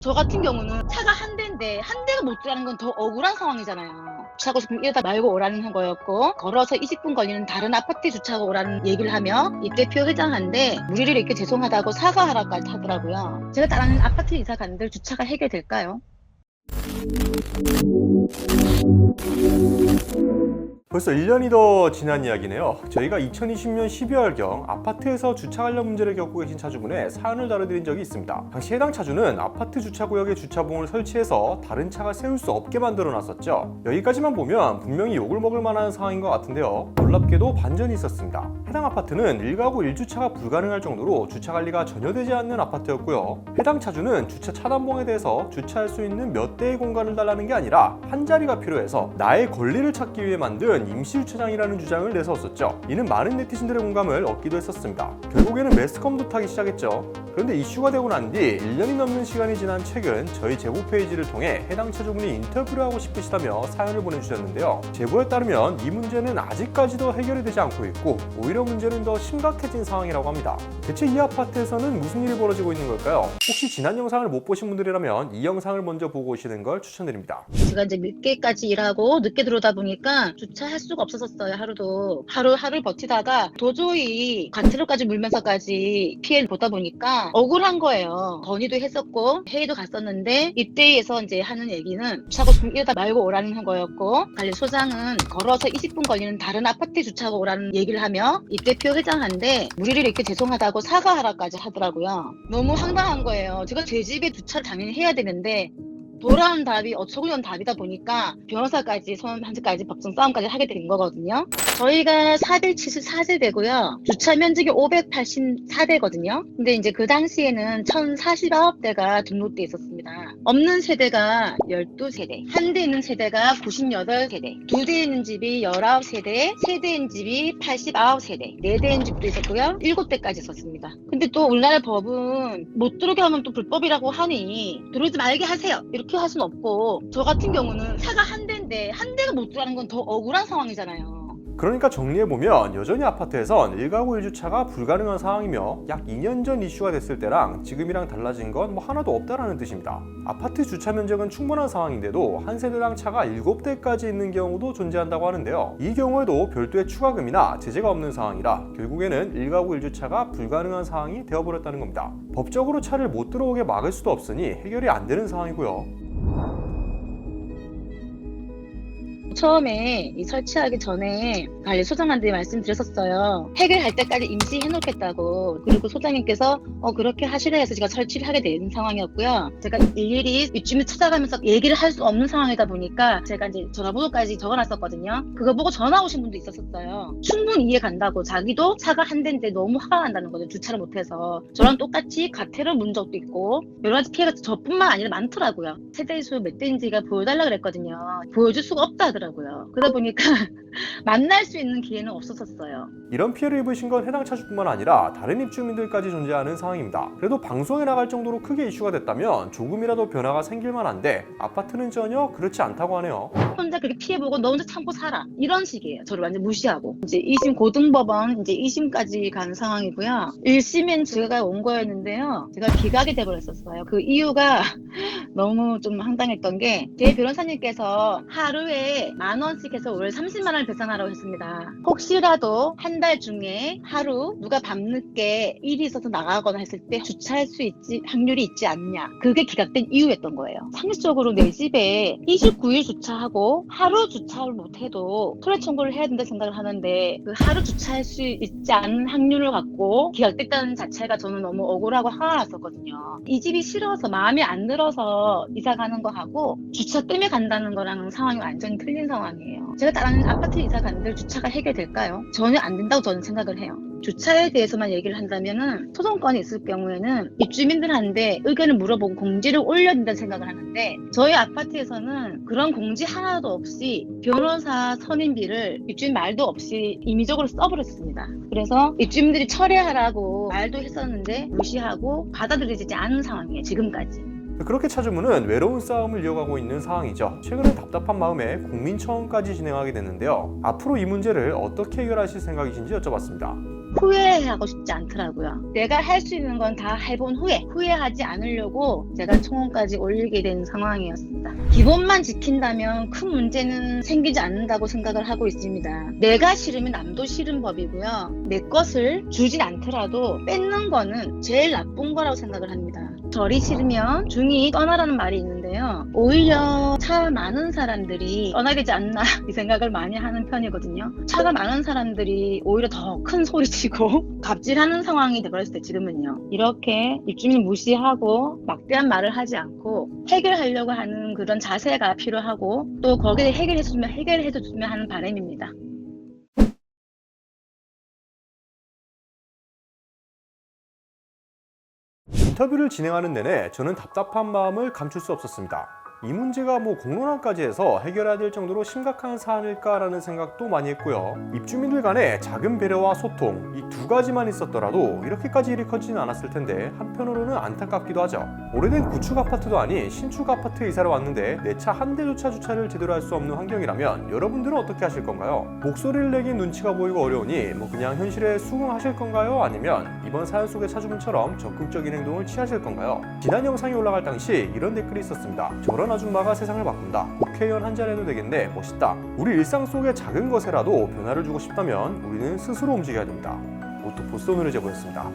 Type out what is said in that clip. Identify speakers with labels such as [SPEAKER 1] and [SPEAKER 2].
[SPEAKER 1] 저 같은 경우는 차가 한 대인데 한 대가 못 들어가는 건 더 억울한 상황이잖아요. 주차하고 싶으면 이러다 말고 오라는 거였고, 걸어서 20분 걸리는 다른 아파트에 주차하고 오라는 얘기를 하며 이 대표 회장한테 무리를 이렇게 죄송하다고 사과하라까지 하더라고요. 제가 다른 아파트 이사 갔는데 주차가 해결될까요?
[SPEAKER 2] 벌써 1년이 더 지난 이야기네요. 저희가 2020년 12월경 아파트에서 주차 관련 문제를 겪고 계신 차주분의 사연을 다뤄드린 적이 있습니다. 당시 해당 차주는 아파트 주차구역에 주차봉을 설치해서 다른 차가 세울 수 없게 만들어 놨었죠. 여기까지만 보면 분명히 욕을 먹을 만한 상황인 것 같은데요. 놀랍게도 반전이 있었습니다. 해당 아파트는 1가구 1주차가 불가능할 정도로 주차 관리가 전혀 되지 않는 아파트였고요. 해당 차주는 주차 차단봉에 대해서 주차할 수 있는 몇 대의 공간을 달라는 게 아니라 한 자리가 필요해서 나의 권리를 찾기 위해 만든 임시주차장이라는 주장을 내세웠었죠. 이는 많은 네티즌들의 공감을 얻기도 했었습니다. 결국에는 매스컴도 타기 시작했죠. 그런데 이슈가 되고 난 뒤 1년이 넘는 시간이 지난 최근 저희 제보 페이지를 통해 해당 차주분이 인터뷰를 하고 싶으시다며 사연을 보내주셨는데요. 제보에 따르면 이 문제는 아직까지도 해결이 되지 않고 있고 오히려 문제는 더 심각해진 상황이라고 합니다. 대체 이 아파트에서는 무슨 일이 벌어지고 있는 걸까요? 혹시 지난 영상을 못 보신 분들이라면 이 영상을 먼저 보고 오시는 걸 추천드립니다.
[SPEAKER 1] 제가 이제 늦게까지 일하고 늦게 들어오다 보니까 주차할 수가 없었어요. 하루도 하루 버티다가 도저히 과태료까지 물면서까지 피해를 보다 보니까 억울한 거예요. 건의도 했었고 회의도 갔었는데 이때에서 이제 하는 얘기는 주차하고 싶으면 이러다 말고 오라는 거였고, 관리소장은 걸어서 20분 걸리는 다른 아파트에 주차하고 오라는 얘기를 하며 이 대표 회장한테 무리를 이렇게 죄송하다고 사과하라까지 하더라고요. 너무 황당한 거예요. 제가 제 집에 주차를 당연히 해야 되는데 돌아온 답이 어처구니없는 답이다 보니까 변호사까지 손한지까지 법정 싸움까지 하게 된 거거든요. 저희가 474세대고요. 주차 면적이 584대거든요. 근데 이제 그 당시에는 1049대가 등록돼 있었습니다. 없는 세대가 12세대, 한 대 있는 세대가 98세대, 두 대 있는 집이 19세대, 세 대 있는 집이 89세대, 네 대 있는 집도 있었고요. 7대까지 있었습니다. 근데 또 우리나라 법은 못 들어오게 하면 또 불법이라고 하니 들어오지 말게 하세요, 이렇게 할 수는 없고, 저 같은 경우는 차가 한 대인데 한 대가 못 들어가는 건 더 억울한 상황이잖아요.
[SPEAKER 2] 그러니까 정리해보면 여전히 아파트에선 1가구 1주차가 불가능한 상황이며 약 2년 전 이슈가 됐을 때랑 지금이랑 달라진 건 하나도 없다라는 뜻입니다. 아파트 주차 면적은 충분한 상황인데도 한 세대당 차가 7대까지 있는 경우도 존재한다고 하는데요. 이 경우에도 별도의 추가금이나 제재가 없는 상황이라 결국에는 1가구 1주차가 불가능한 상황이 되어버렸다는 겁니다. 법적으로 차를 못 들어오게 막을 수도 없으니 해결이 안 되는 상황이고요.
[SPEAKER 1] 처음에 이 설치하기 전에 관리소장한테 말씀드렸었어요. 해결할 때까지 임시 해놓겠다고. 그리고 소장님께서 그렇게 하시라 해서 제가 설치를 하게 된 상황이었고요. 제가 일일이 입주민 찾아가면서 얘기를 할 수 없는 상황이다 보니까 제가 이제 전화번호까지 적어놨었거든요. 그거 보고 전화 오신 분도 있었어요. 충분히 이해 간다고. 자기도 차가 한 대인데 너무 화가 난다는 거죠. 주차를 못해서. 저랑 똑같이 과태료 문 적도 있고 여러 가지 피해가 저뿐만 아니라 많더라고요. 세대수 몇 대인지가 보여달라 그랬거든요. 보여줄 수가 없다 하더라고요. 그러다 보니까 만날 수 있는 기회는 없었어요.
[SPEAKER 2] 이런 피해를 입으신 건 해당 차주뿐만 아니라 다른 입주민들까지 존재하는 상황입니다. 그래도 방송에 나갈 정도로 크게 이슈가 됐다면 조금이라도 변화가 생길 만한데 아파트는 전혀 그렇지 않다고 하네요.
[SPEAKER 1] 혼자 그렇게 피해보고 너 혼자 참고 살아, 이런 식이에요. 저를 완전 무시하고 이제 2심 고등법원 이제 2심까지 간 상황이고요. 1심엔 제가 온 거였는데요. 제가 기각이 돼버렸었어요. 그 이유가 너무 좀 황당했던 게 제 변호사님께서 하루에 10,000원씩 해서 월 30만 원을 배상하라고 했습니다. 혹시라도 한 달 중에 하루 누가 밤늦게 일이 있어서 나가거나 했을 때 주차할 수 있지 확률이 있지 않냐, 그게 기각된 이유였던 거예요. 상식적으로 내 집에 29일 주차하고 하루 주차를 못해도 토해 청구를 해야 된다 생각을 하는데 그 하루 주차할 수 있지 않은 확률을 갖고 기각됐다는 자체가 저는 너무 억울하고 화가 났었거든요. 이 집이 싫어서 마음에 안 들어서 이사 가는 거하고 주차 때문에 간다는 거랑 상황이 완전히 틀린 상황이에요. 제가 다른 아파트 이사 갔는데 주차가 해결될까요? 전혀 안 된다고 저는 생각을 해요. 주차에 대해서만 얘기를 한다면은 소송권이 있을 경우에는 입주민들한테 의견을 물어보고 공지를 올려야 된다는 생각을 하는데 저희 아파트에서는 그런 공지 하나도 없이 변호사 선임비를 입주민 말도 없이 임의적으로 써버렸습니다. 그래서 입주민들이 철회하라고 말도 했었는데 무시하고 받아들이지 않은 상황이에요, 지금까지.
[SPEAKER 2] 그렇게 차주분은 외로운 싸움을 이어가고 있는 상황이죠. 최근에 답답한 마음에 국민청원까지 진행하게 됐는데요. 앞으로 이 문제를 어떻게 해결하실 생각이신지 여쭤봤습니다.
[SPEAKER 1] 후회하고 싶지 않더라고요. 내가 할 수 있는 건 다 해본 후에 후회하지 않으려고 제가 청원까지 올리게 된 상황이었습니다. 기본만 지킨다면 큰 문제는 생기지 않는다고 생각을 하고 있습니다. 내가 싫으면 남도 싫은 법이고요. 내 것을 주진 않더라도 뺏는 거는 제일 나쁜 거라고 생각을 합니다. 절이 싫으면 중이 떠나라는 말이 있는데요. 오히려 차 많은 사람들이 떠나야 되지 않나 이 생각을 많이 하는 편이거든요. 차가 많은 사람들이 오히려 더 큰 소리치고 갑질하는 상황이 돼버렸을 때 지금은요. 이렇게 입주민 무시하고 막대한 말을 하지 않고 해결하려고 하는 그런 자세가 필요하고 또 거기에 해결해주면 하는 바람입니다.
[SPEAKER 2] 인터뷰를 진행하는 내내 저는 답답한 마음을 감출 수 없었습니다. 이 문제가 공론화까지 해서 해결해야 될 정도로 심각한 사안일까라는 생각도 많이 했고요. 입주민들 간의 작은 배려와 소통, 이 두 가지만 있었더라도 이렇게까지 일이 커지진 않았을 텐데 한편으로는 안타깝기도 하죠. 오래된 구축 아파트도 아닌 신축 아파트에 이사를 왔는데 내 차 한 대조차 주차를 제대로 할 수 없는 환경이라면 여러분들은 어떻게 하실 건가요? 목소리를 내긴 눈치가 보이고 어려우니 그냥 현실에 수긍하실 건가요? 아니면 이번 사연 속의 차주분처럼 적극적인 행동을 취하실 건가요? 지난 영상이 올라갈 당시 이런 댓글이 있었습니다. 저런 아줌마가 세상을 바꾼다. 국회의원 한 자리 해도 되겠네. 멋있다. 우리 일상 속의 작은 것에라도 변화를 주고 싶다면 우리는 스스로 움직여야 됩니다. 오토포스 오늘의 제보였습니다.